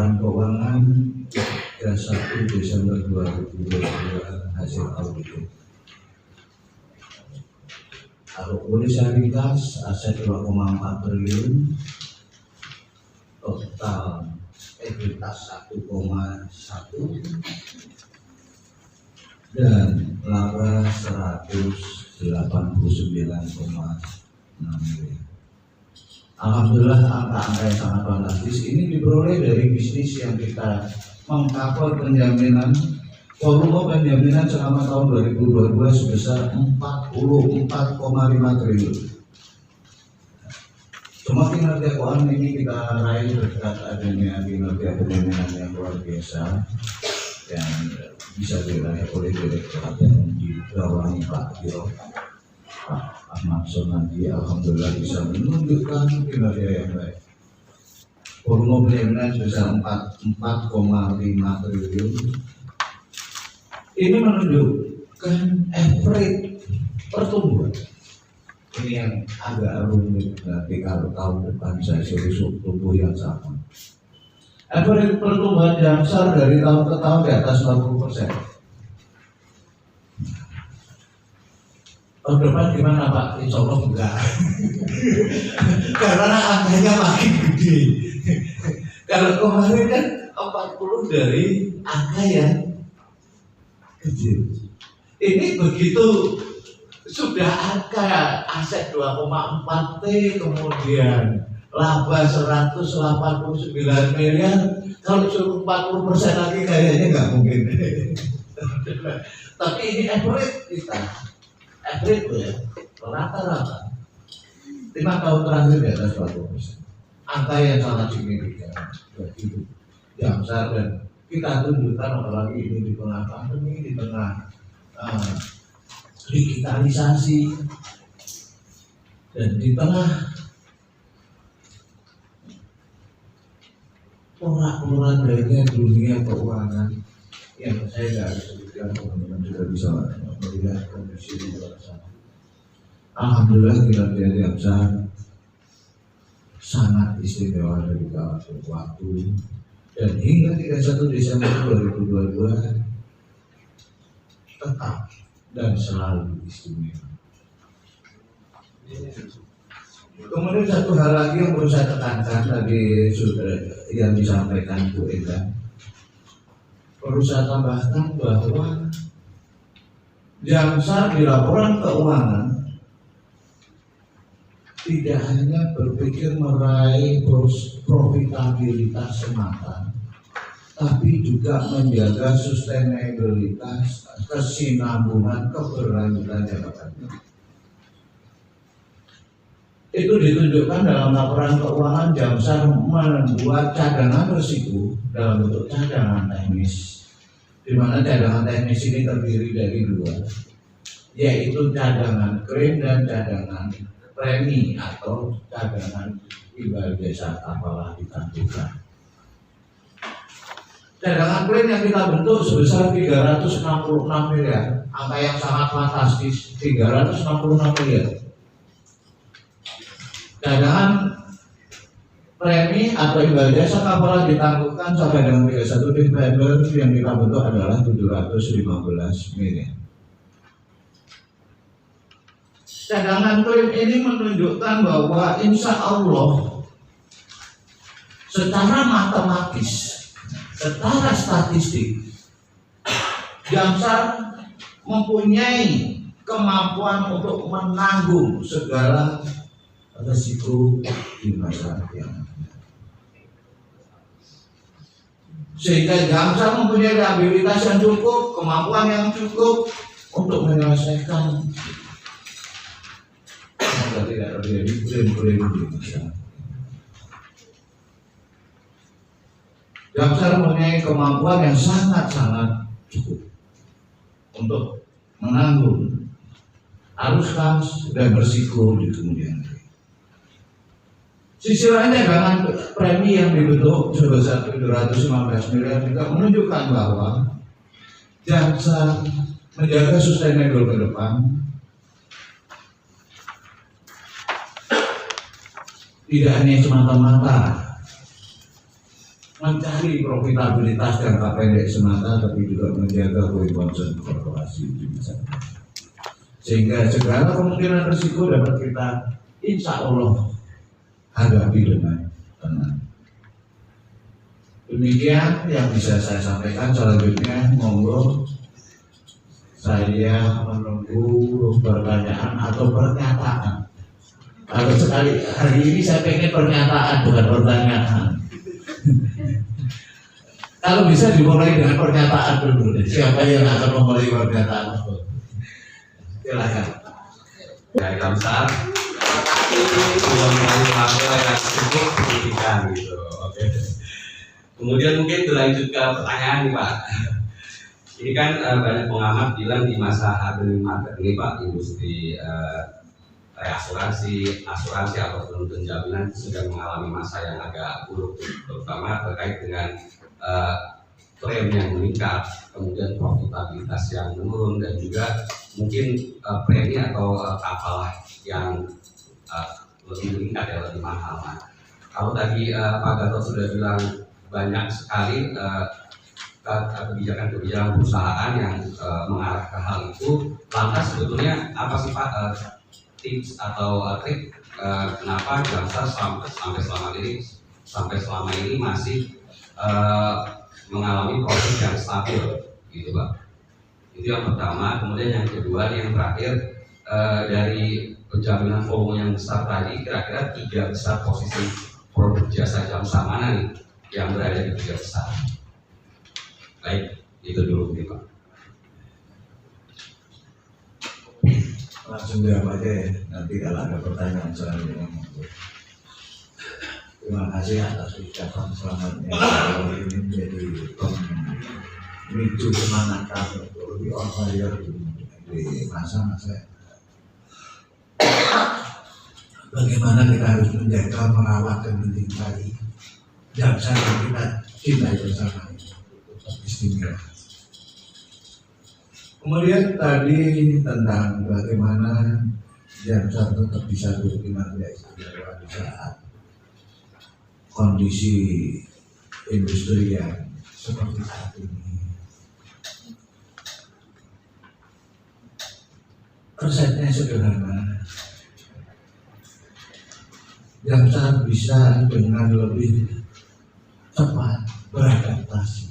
laporan keuangan 31 Desember 2022 hasil audit. Alokasi aset 2,4 triliun, total ekuitas 1,1 dan laba 189,6 miliar. Alhamdulillah angka-angka yang sangat fantastis ini diperoleh dari bisnis yang kita mengcover penjaminan volume penjaminan selama tahun 2022 sebesar 44,5 triliun. Semua kinerja keuangan ini kita raih berkat adanya kinerja penjaminan yang luar biasa yang bisa diraih oleh Direktorat yang dibawahi Pak Giro, Pak Ahmad Sonandi. Alhamdulillah bisa menunjukkan kinerja yang baik. Volume penjaminan sebesar 4,5 triliun. Ini menunjukkan average pertumbuhan. Ini yang agak rumit nanti kalau tahun depan saya suruh tumbuh yang sama. Average pertumbuhan Jamsar dari tahun ke tahun di atas 40%. Tahun depan gimana Pak? Insya Allah enggak. Karena angkanya makin gede. Kalau kemarin kan 40 dari angka yang kecil. Ini begitu sudah angka aset 2,4 T, kemudian laba 189 miliar, kalau suruh 40% lagi kayaknya nggak mungkin. Tapi ini average kita, average ya, rata-rata 5 tahun terakhir di atas 40%. Angka yang sangat signifikan begitu Jamsar, dan kita tunjukkan apalagi ini di tengah pandemi, di tengah digitalisasi, dan di tengah porak-porak lainnya dunia keuangan yang saya tidak harus sebutkan, teman-teman sudah bisa melihat kondisi di luar sana. Alhamdulillah kinerja Jamsar sangat istimewa dari waktu. Dan hingga 31 Desember 2022 tetap dan selalu istimewa. Kemudian satu hal lagi yang perlu saya tekankan tadi sudah yang disampaikan Bu Enda, perlu saya tambahkan bahwa Jamsar di laporan keuangan tidak hanya berpikir meraih profitabilitas semata, tapi juga menjaga sustainabilitas, kesinambungan, keberlanjutan jangka panjang. Itu ditunjukkan dalam laporan keuangan Jamsar membuat cadangan risiko dalam bentuk cadangan teknis, di mana cadangan teknis ini terdiri dari 2, yaitu cadangan klaim dan cadangan premi atau cadangan imbal desa apalah ditangguhkan. Cadangan klaim yang kita bentuk sebesar 366 miliar, angka yang sangat fantastis, 366 miliar. Cadangan premi atau imbal desa apalah ditangguhkan sampai dengan 31 Desember yang kita bentuk adalah 715 miliar. Cadangan klaim ini menunjukkan bahwa insya Allah secara matematis, secara statistik, Jamsar mempunyai kemampuan untuk menanggung segala risiko di masa yang akan. Sehingga Jamsar mempunyai kapabilitas yang cukup, kemampuan yang cukup untuk menyelesaikan tidak terjadi klaim-klaim di masyarakat. Jamsar mempunyai kemampuan yang sangat-sangat cukup untuk menanggung arus kas dan berisiko di kemudian hari. Sisi lainnya dengan premi yang dibentuk sebesar 715 miliar juga menunjukkan bahwa Jamsar menjaga sustainable ke depan. Tidak hanya semata-mata mencari profitabilitas jangka pendek semata, tapi juga menjaga going concern korporasi di masa depan. Sehingga segala kemungkinan risiko dapat kita insya Allah hadapi dengan tenang. Demikian yang bisa saya sampaikan. Selanjutnya monggo saya menunggu pertanyaan atau pernyataan. Kalau sekali hari ini saya pengen pernyataan bukan pertanyaan. Kalau bisa dimulai dengan pernyataan dulu. Siapa yang akan memulai pernyataan? Silakan. Dari Kamsar, sudah mulai yang cukup pendidikan gitu. Oke. Kemudian mungkin berlanjut ke pertanyaan nih Pak. Ini kan banyak pengamat bilang di masa hardening market ini Pak, industri reasuransi, asuransi ataupun penjaminan sedang mengalami masa yang agak buruk, terutama terkait dengan klaim yang meningkat, kemudian profitabilitas yang menurun, dan juga mungkin premi atau kafalah yang lebih meningkat ya, lebih mahal. Nah, kalau tadi Pak Gatot sudah bilang banyak sekali kebijakan-kebijakan perusahaan yang mengarah ke hal itu, lantas sebetulnya apa sih Pak tips atau trik kenapa Jamstar sampai selama ini masih mengalami proses yang stabil gitu Pak. Itu yang pertama. Kemudian yang kedua, yang terakhir, dari penjaminan volume yang besar tadi, kira-kira 3 besar posisi produk jasa Jamstar mana nih yang berada di 3 besar? Baik, itu dulu nih Pak. Langsung jawab aja ya, nanti kalau ada pertanyaan selanjutnya. Terima kasih atas ucapan selamatnya. Kalau ini menjadi pemicu semangat kami untuk lebih on fire di masa-masa. Bagaimana kita harus menjaga, merawat, dan mencintai Jamstar yang kita cintai bersama itu tetap istimewa. Kemudian tadi tentang bagaimana Jamstar tetap bisa berkinerja istimewa di saat kondisi industri yang seperti saat ini. Resepnya sederhana. Jamstar bisa dengan lebih cepat beradaptasi.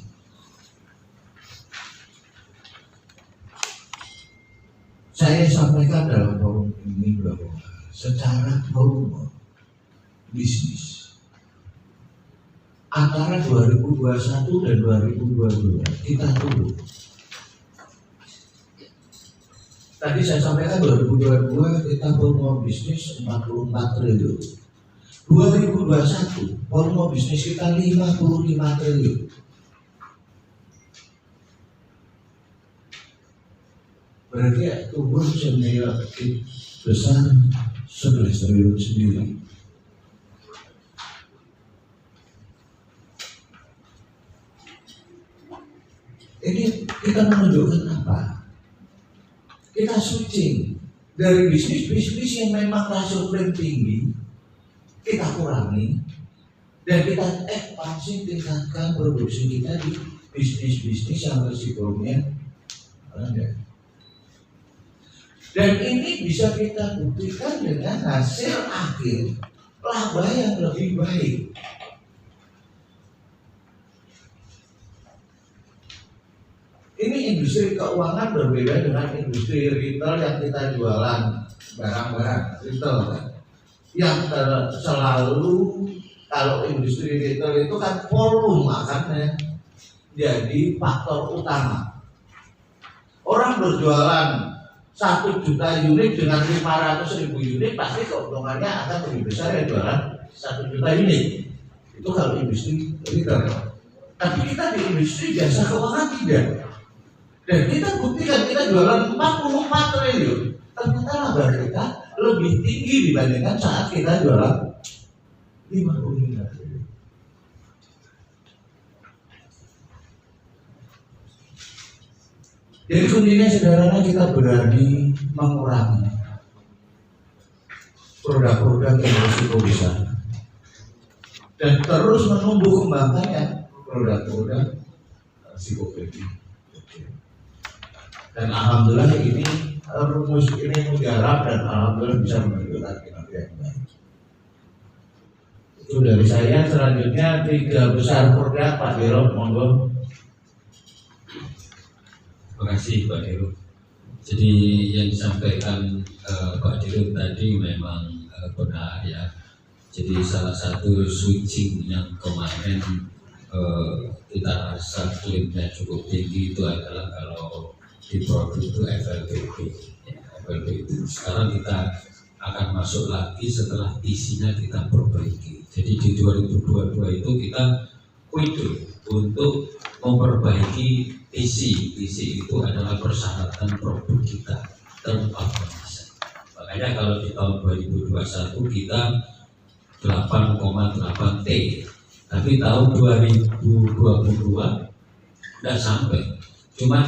Saya sampaikan dalam forum ini bahwa secara volume bisnis antara 2021 dan 2022 kita turun. Tadi saya sampaikan 2022 kita volume bisnis 44 triliun. 2021 volume bisnis kita 55 triliun. Berarti ya, tumbuh senilai besar 11 triliun sendiri. Ini kita menunjukkan apa? Kita switching dari bisnis-bisnis yang memang rasio klaim tinggi, kita kurangi, dan kita ekspansi tingkatkan produksi kita di bisnis-bisnis yang risikonya rendah. Dan ini bisa kita buktikan dengan hasil akhir laba yang lebih baik. Ini industri keuangan berbeda dengan industri retail yang kita jualan barang-barang retail kan. Yang selalu kalau industri retail itu kan volume makanya jadi faktor utama. Orang berjualan 1 juta unit dengan 500.000 unit pasti keuntungannya akan lebih besar ya jualan 1 juta unit. Itu kalau industri retail. Tapi kita di industri jasa keuangan tidak. Dan kita buktikan kita jualan 44 triliun. Ternyata laba kita lebih tinggi dibandingkan saat kita jualan 55 triliun. Jadi kuncinya sederhana, kita berani mengurangi produk-produk yang berisiko besar dan terus menumbuh kembangkannya produk-produk psikologi. Dan alhamdulillah ini rumus ini mujarab dan alhamdulillah bisa menunjukkan kinerja yang baik. Itu dari saya. Selanjutnya 3 besar produk Pak Diro, monggo. Terima kasih Pak Diro. Jadi yang disampaikan Pak Diro tadi memang benar ya. Jadi salah satu switching yang kemarin kita rasa klaimnya cukup tinggi itu adalah kalau di produk itu FLBB. Ya, FLB itu sekarang kita akan masuk lagi setelah isinya kita perbaiki. Jadi di 2022 itu kita kudu untuk memperbaiki isi itu adalah persyaratan produk kita terorganisasi. Makanya kalau di tahun 2021 kita 8,8 T, tapi tahun 2022 tidak sampai, cuma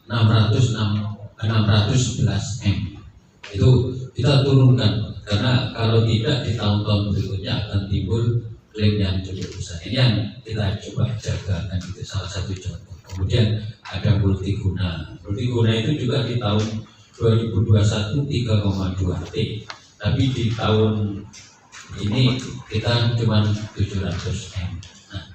611 M. Itu kita turunkan karena kalau tidak di tahun-tahun berikutnya akan timbul klaim yang cukup besar. Ini yang kita coba jaga, kan itu salah satu contoh. Kemudian ada multiguna. Multiguna itu juga di tahun 2021 3,2 T, tapi di tahun ini kita cuma 700 M. Nah,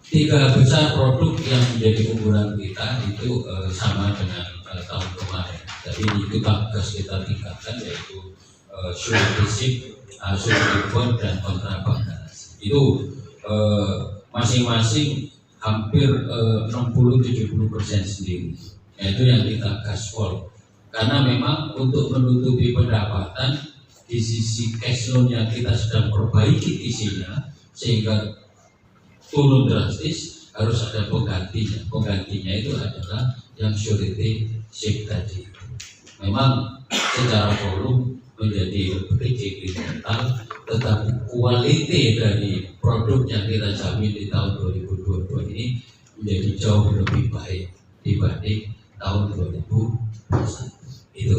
3 besar produk yang menjadi unggulan kita itu sama dengan tahun kemarin. Jadi itu tugas kita tingkatkan, yaitu surety, bond dan kontrabank. Itu masing-masing hampir 60-70% sendiri. Yaitu yang kita gaspol. Karena memang untuk menutupi pendapatan di sisi cash flow yang kita sedang perbaiki isinya sehingga turun drastis, harus ada penggantinya. Penggantinya itu adalah yang surety ship tadi. Memang secara volume menjadi lebih incremental, tetapi kualitas dari produk yang kita jamin di tahun 2022 ini menjadi jauh lebih baik dibanding tahun 2021. Itu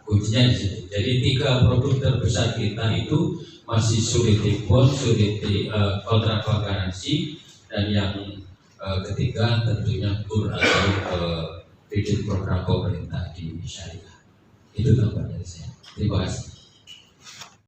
kuncinya di sini. Jadi 3 produk terbesar kita itu masih surety bond, surety kontrak garansi, dan yang ketiga tentunya KUR atau kredit program pemerintah di syariah. Itu gambar dari saya. Terima kasih.